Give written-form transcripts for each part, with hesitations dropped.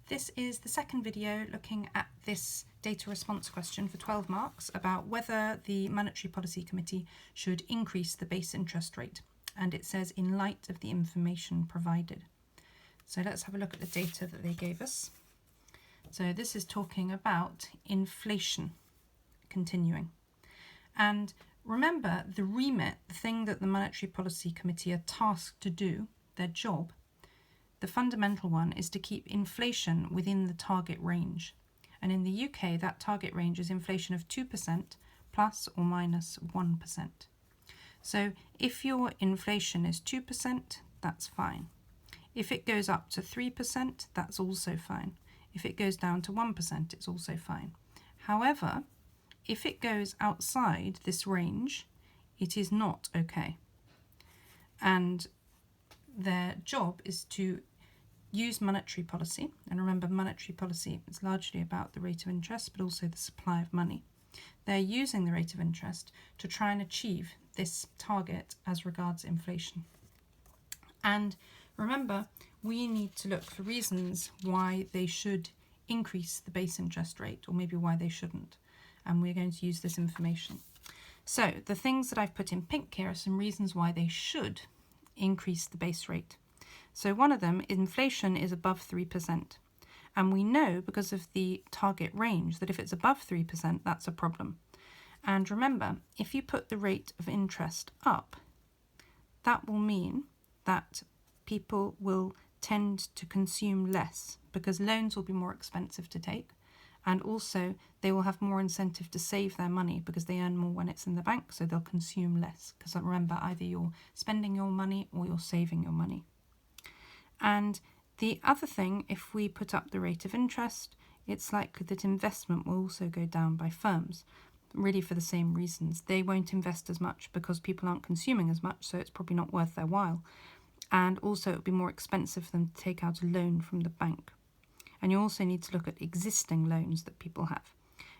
This is the second video looking at this data response question for 12 marks about whether the Monetary Policy Committee should increase the base interest rate. And it says in light of the information provided. So let's have a look at the data that they gave us. So this is talking about inflation continuing. And remember the remit, the thing that the Monetary Policy Committee are tasked to do, their job, the fundamental one is to keep inflation within the target range. And in the UK, that target range is inflation of 2% plus or minus 1%. So if your inflation is 2%, that's fine. If it goes up to 3%, that's also fine. If it goes down to 1%, it's also fine. However, if it goes outside this range, it is not okay. And their job is to use monetary policy, and remember monetary policy is largely about the rate of interest but also the supply of money. They're using the rate of interest to try and achieve this target as regards inflation. And remember, we need to look for reasons why they should increase the base interest rate, or maybe why they shouldn't, and we're going to use this information. So the things that I've put in pink here are some reasons why they should increase the base rate. So one of them, inflation is above 3%. And we know because of the target range that if it's above 3%, that's a problem. And remember, if you put the rate of interest up, that will mean that people will tend to consume less because loans will be more expensive to take. And also they will have more incentive to save their money because they earn more when it's in the bank, so they'll consume less. Because remember, either you're spending your money or you're saving your money. And the other thing, if we put up the rate of interest, it's likely that investment will also go down by firms, really for the same reasons. They won't invest as much because people aren't consuming as much, so it's probably not worth their while. And also it would be more expensive for them to take out a loan from the bank. And you also need to look at existing loans that people have.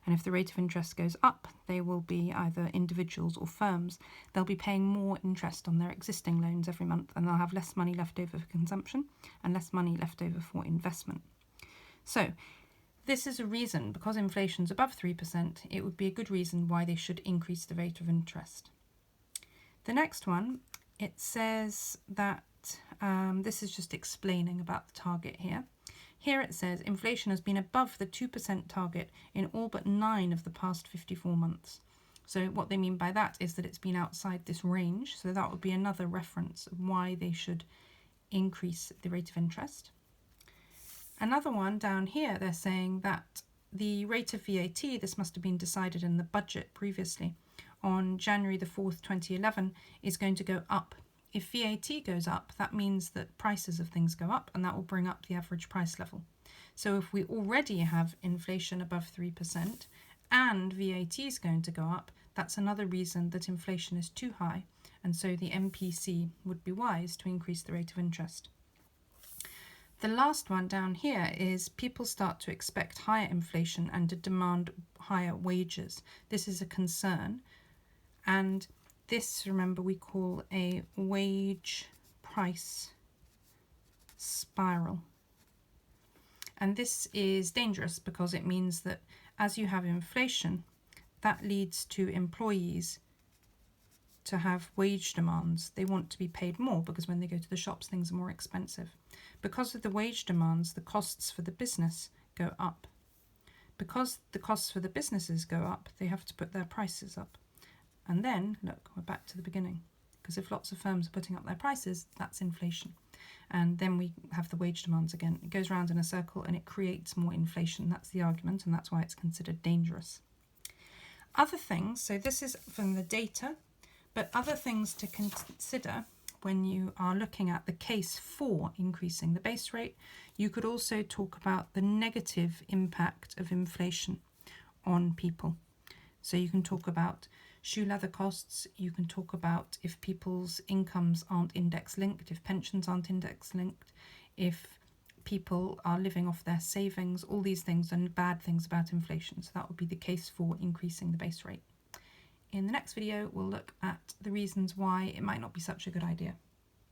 And if the rate of interest goes up, they will be either individuals or firms. They'll be paying more interest on their existing loans every month, and they'll have less money left over for consumption and less money left over for investment. So this is a reason, because inflation's above 3%, it would be a good reason why they should increase the rate of interest. The next one, it says that this is just explaining about the target here. Here it says inflation has been above the 2% target in all but 9 of the past 54 months. So what they mean by that is that it's been outside this range. So that would be another reference of why they should increase the rate of interest. Another one down here, they're saying that the rate of VAT, this must have been decided in the budget previously, on January the 4th, 2011, is going to go up. If VAT goes up, that means that prices of things go up, and that will bring up the average price level. So if we already have inflation above 3% and VAT is going to go up, that's another reason that inflation is too high, and so the MPC would be wise to increase the rate of interest. The last one down here is people start to expect higher inflation and to demand higher wages. This is a concern, and this, remember, we call a wage price spiral. And this is dangerous because it means that as you have inflation, that leads to employees to have wage demands. They want to be paid more because when they go to the shops, things are more expensive. Because of the wage demands, the costs for the business go up. Because the costs for the businesses go up, they have to put their prices up. And then, look, we're back to the beginning. Because if lots of firms are putting up their prices, that's inflation. And then we have the wage demands again. It goes round in a circle and it creates more inflation. That's the argument, and that's why it's considered dangerous. Other things, so this is from the data, but other things to consider when you are looking at the case for increasing the base rate, you could also talk about the negative impact of inflation on people. So you can talk about shoe leather costs, you can talk about if people's incomes aren't index linked, if pensions aren't index linked, if people are living off their savings, all these things are bad things about inflation. So that would be the case for increasing the base rate. In the next video, we'll look at the reasons why it might not be such a good idea.